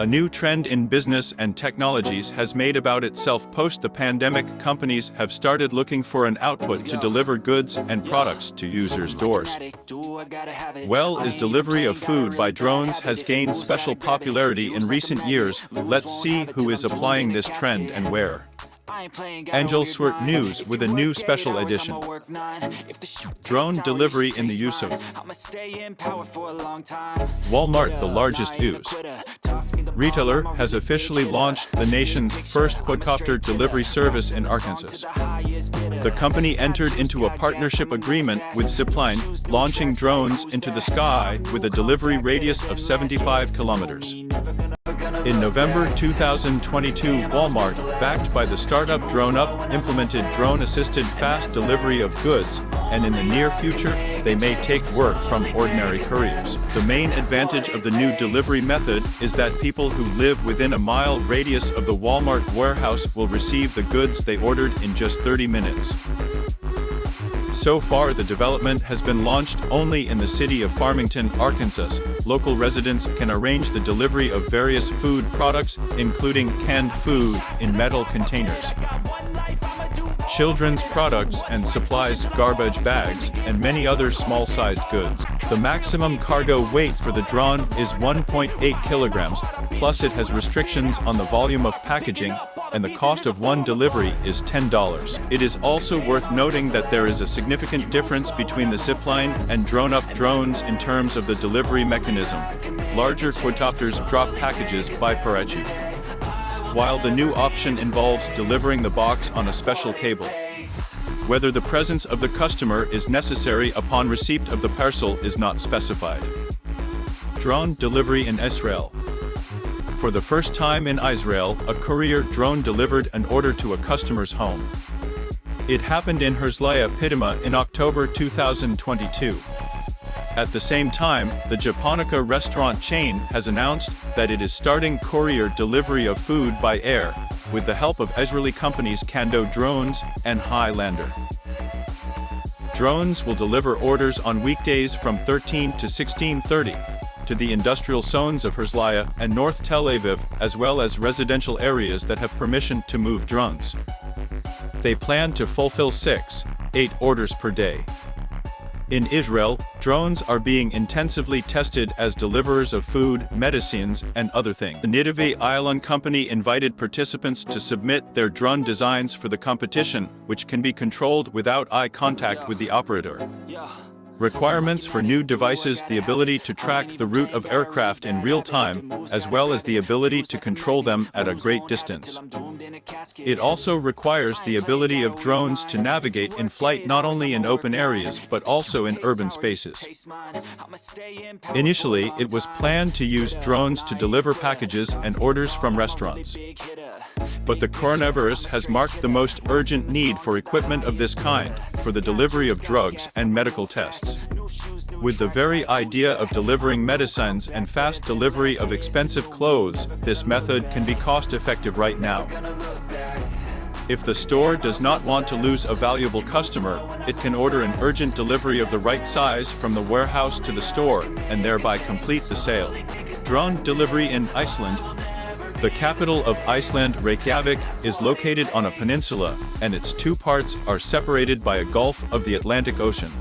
A new trend in business and technologies has made about itself post the pandemic. Companies have started looking for an output to deliver goods and products to users' doors. Well, is delivery of food by drones has gained special popularity in recent years. Let's see who is applying this trend and where. Angel Swert News with a new special edition. Drone delivery in the use of Walmart, the largest use. Retailer has officially launched the nation's first quadcopter delivery service in Arkansas. The company entered into a partnership agreement with Zipline, launching drones into the sky with a delivery radius of 75 kilometers. In November 2022, Walmart, backed by the startup DroneUp, implemented drone-assisted fast delivery of goods, and in the near future, they may take work from ordinary couriers. The main advantage of the new delivery method is that people who live within a mile radius of the Walmart warehouse will receive the goods they ordered in just 30 minutes. So far, the development has been launched only in the city of Farmington, Arkansas. Local residents can arrange the delivery of various food products, including canned food in metal containers, children's products and supplies, garbage bags, and many other small-sized goods. The maximum cargo weight for the drone is 1.8 kilograms, plus it has restrictions on the volume of packaging, and the cost of one delivery is $10. It is also worth noting that there is a significant difference between the Zipline and DroneUp drones in terms of the delivery mechanism. Larger quadcopters drop packages by parachute, while the new option involves delivering the box on a special cable. Whether the presence of the customer is necessary upon receipt of the parcel is not specified. Drone delivery in Israel. For the first time in Israel, a courier drone delivered an order to a customer's home. It happened in Herzliya Pitima in October 2022. At the same time, the Japonica restaurant chain has announced that it is starting courier delivery of food by air, with the help of Israeli companies Kando Drones and Highlander. Drones will deliver orders on weekdays from 13 to 16:30. To the industrial zones of Herzliya and North Tel Aviv, as well as residential areas that have permission to move drones. They plan to fulfill 6-8 orders per day. In Israel, drones are being intensively tested as deliverers of food, medicines, and other things. The Netivey-Ayalon company invited participants to submit their drone designs for the competition, which can be controlled without eye contact with the operator. Requirements for new devices: the ability to track the route of aircraft in real time, as well as the ability to control them at a great distance. It also requires the ability of drones to navigate in flight not only in open areas but also in urban spaces. Initially, it was planned to use drones to deliver packages and orders from restaurants. But the coronavirus has marked the most urgent need for equipment of this kind, for the delivery of drugs and medical tests. With the very idea of delivering medicines and fast delivery of expensive clothes, this method can be cost-effective right now. If the store does not want to lose a valuable customer, it can order an urgent delivery of the right size from the warehouse to the store, and thereby complete the sale. Drone delivery in Iceland. The capital of Iceland, Reykjavik, is located on a peninsula, and its two parts are separated by a gulf of the Atlantic Ocean.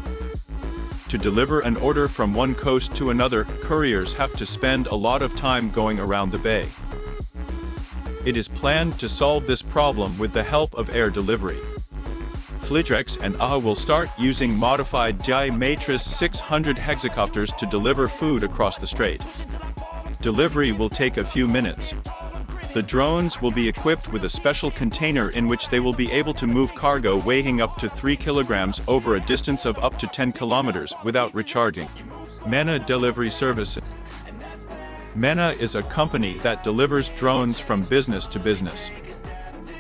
To deliver an order from one coast to another, couriers have to spend a lot of time going around the bay. It is planned to solve this problem with the help of air delivery. Flitrex and AHA will start using modified GI Matrix 600 hexacopters to deliver food across the strait. Delivery will take a few minutes. The drones will be equipped with a special container in which they will be able to move cargo weighing up to 3 kilograms over a distance of up to 10 kilometers without recharging. Manna delivery services. Manna is a company that delivers drones from business to business.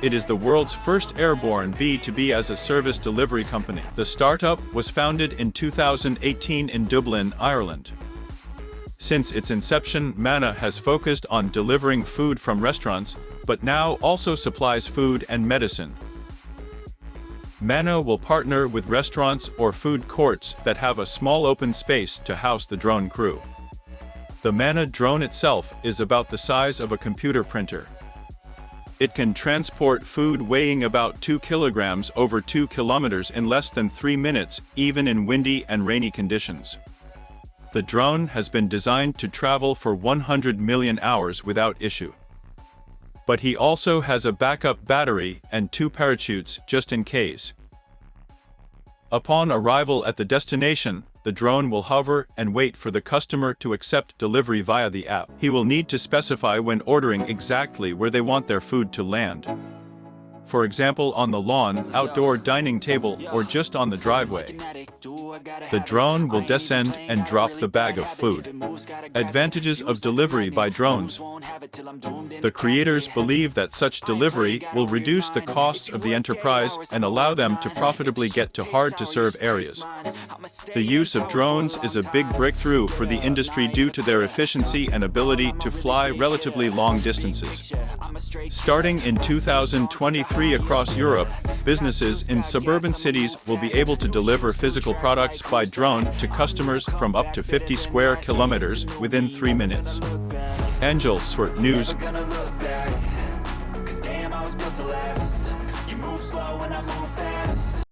It is the world's first airborne B2B as a service delivery company. The startup was founded in 2018 in Dublin, Ireland. Since its inception, Manna has focused on delivering food from restaurants, but now also supplies food and medicine. Manna will partner with restaurants or food courts that have a small open space to house the drone crew. The Manna drone itself is about the size of a computer printer. It can transport food weighing about 2 kilograms over 2 kilometers in less than 3 minutes, even in windy and rainy conditions. The drone has been designed to travel for 100 million hours without issue. But he also has a backup battery and 2 parachutes just in case. Upon arrival at the destination, the drone will hover and wait for the customer to accept delivery via the app. He will need to specify when ordering exactly where they want their food to land. For example, on the lawn, outdoor dining table, or just on the driveway. The drone will descend and drop the bag of food. Advantages of delivery by drones. The creators believe that such delivery will reduce the costs of the enterprise and allow them to profitably get to hard-to-serve areas. The use of drones is a big breakthrough for the industry due to their efficiency and ability to fly relatively long distances. Starting in 2023 across Europe, businesses in suburban cities will be able to deliver physical products by drone to customers from up to 50 square kilometers within 3 minutes. Angel Swart News. You move slow and I move fast.